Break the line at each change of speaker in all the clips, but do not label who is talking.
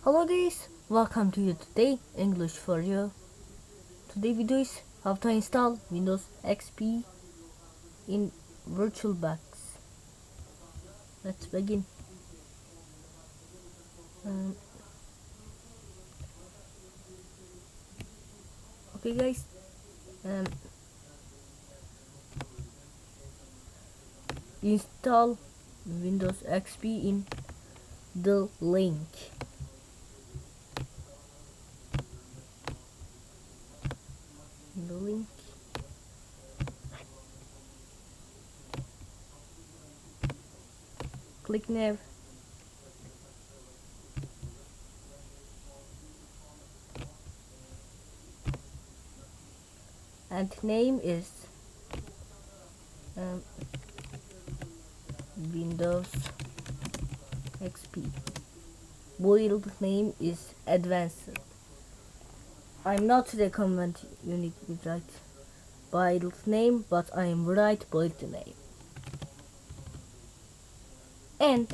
Hello guys, welcome to you today English for you. Today video is how to install Windows XP in Virtualbox. Let's begin. Okay guys, install Windows XP in the link. Click nav. And name is Windows XP. Build name is advanced. I'm not recommend you need to write build name, but I am right build name. And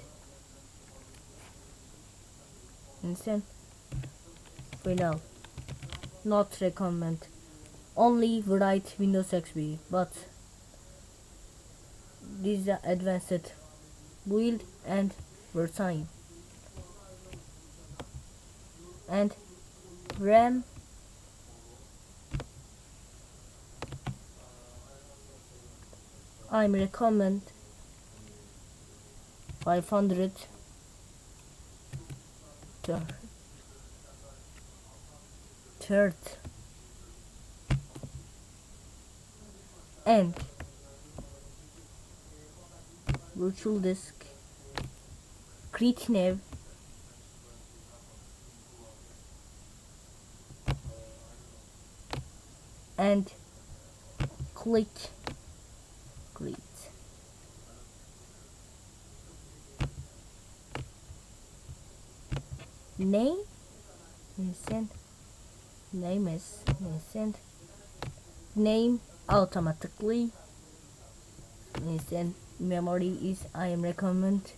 instant final. Not recommend. Only write Windows XP, but this is the advanced build and version. And RAM I recommend 500 third and virtual disk create nav and click create. Name instant name is instant name automatically instant memory is I am recommend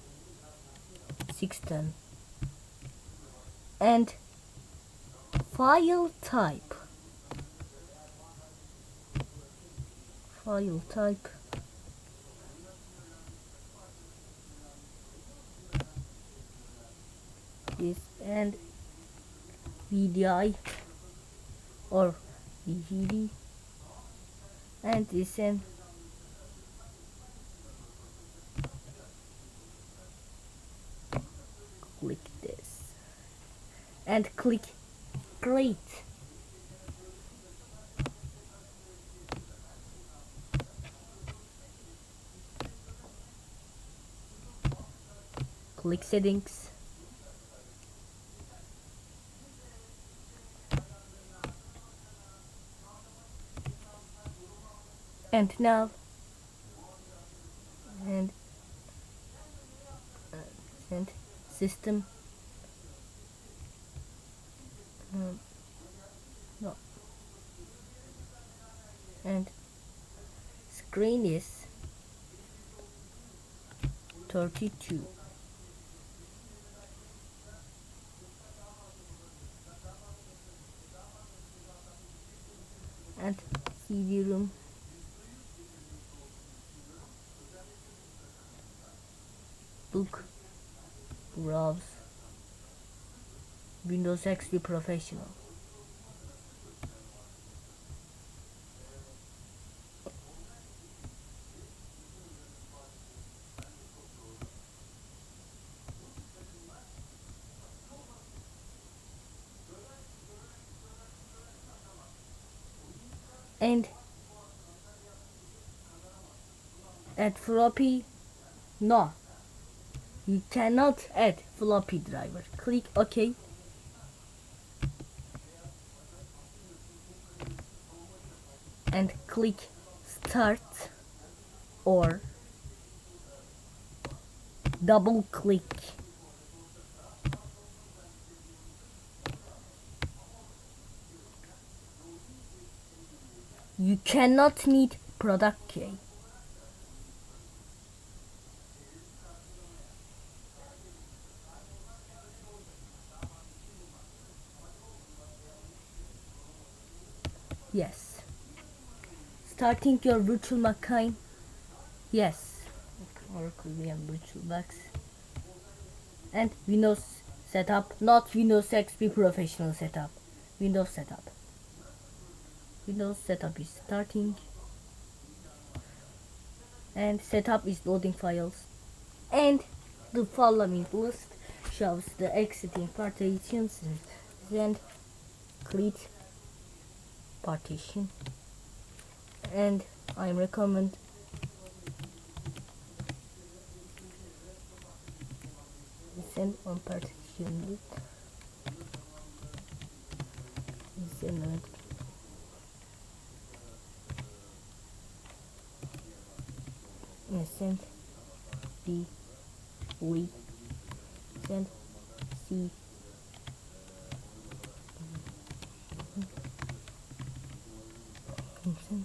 16 and file type this and VDI or DVD and this and click this and click create. Click settings and now and system no and screen is 32 and CD room book browse Windows XP Professional and add floppy. No, you cannot add floppy driver. Click OK and click start or double click. You cannot need product key. Yes. Starting your virtual machine. Yes. Oracle VM Virtualbox. And Windows setup, not Windows XP professional setup. Windows setup. Windows setup is starting. And setup is loading files. And the following list shows the exiting partitions and create partition. And I recommend send on partition send send D we send C send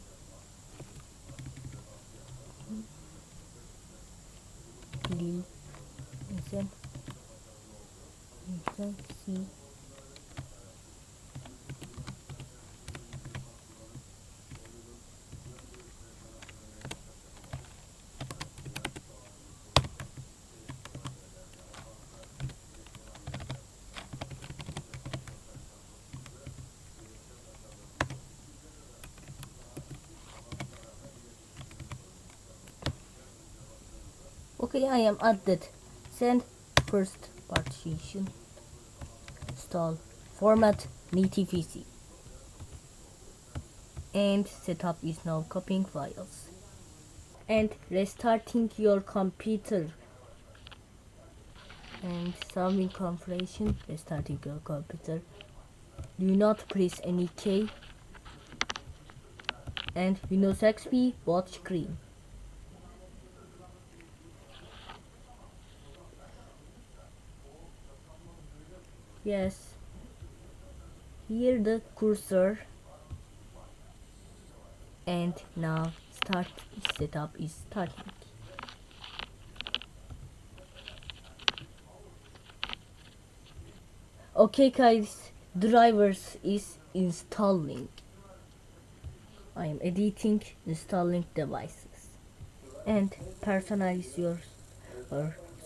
D send C. Okay, I am added. Send first partition. Install. Format NetVC. And setup is now copying files. And restarting your computer. And solving configuration. Restarting your computer. Do not press any key. And Windows XP watch screen. Yes. Here the cursor. And now start setup is starting. Okay guys, drivers is installing. I am editing, installing devices. And personalize your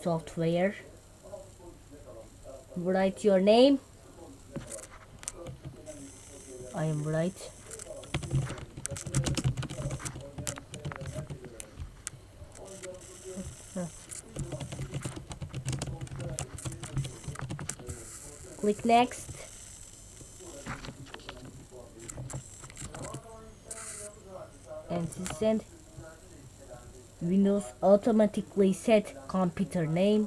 software. Write your name. I am right. Click next. And send. Windows automatically set computer name.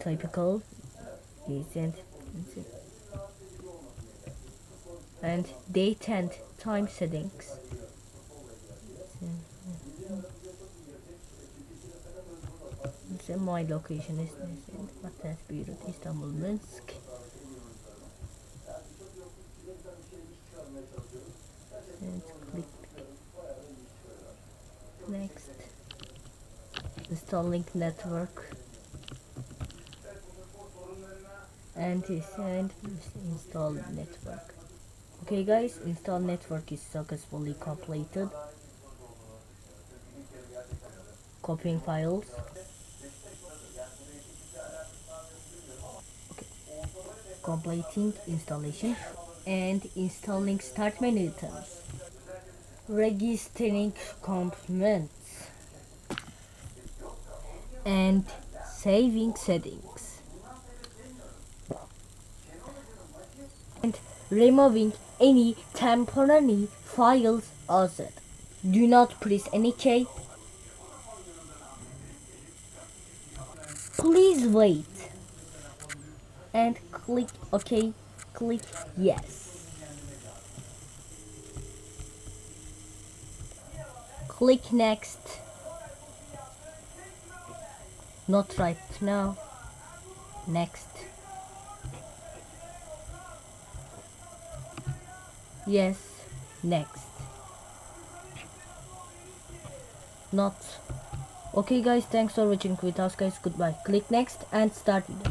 Typical. And date and time settings. My location is Beirut, Istanbul, Minsk. And click next. Installing network. And install network. Okay guys, install network is successfully completed. Copying files. Okay. Completing installation and installing start menu items. Registering components and saving settings. And removing any temporary files asset. Do not press any key. Please wait. And click OK. Click yes. Click next. Not right now. Next. Yes. Next. Not. Okay guys, thanks for watching with us guys. Goodbye. Click next and start video.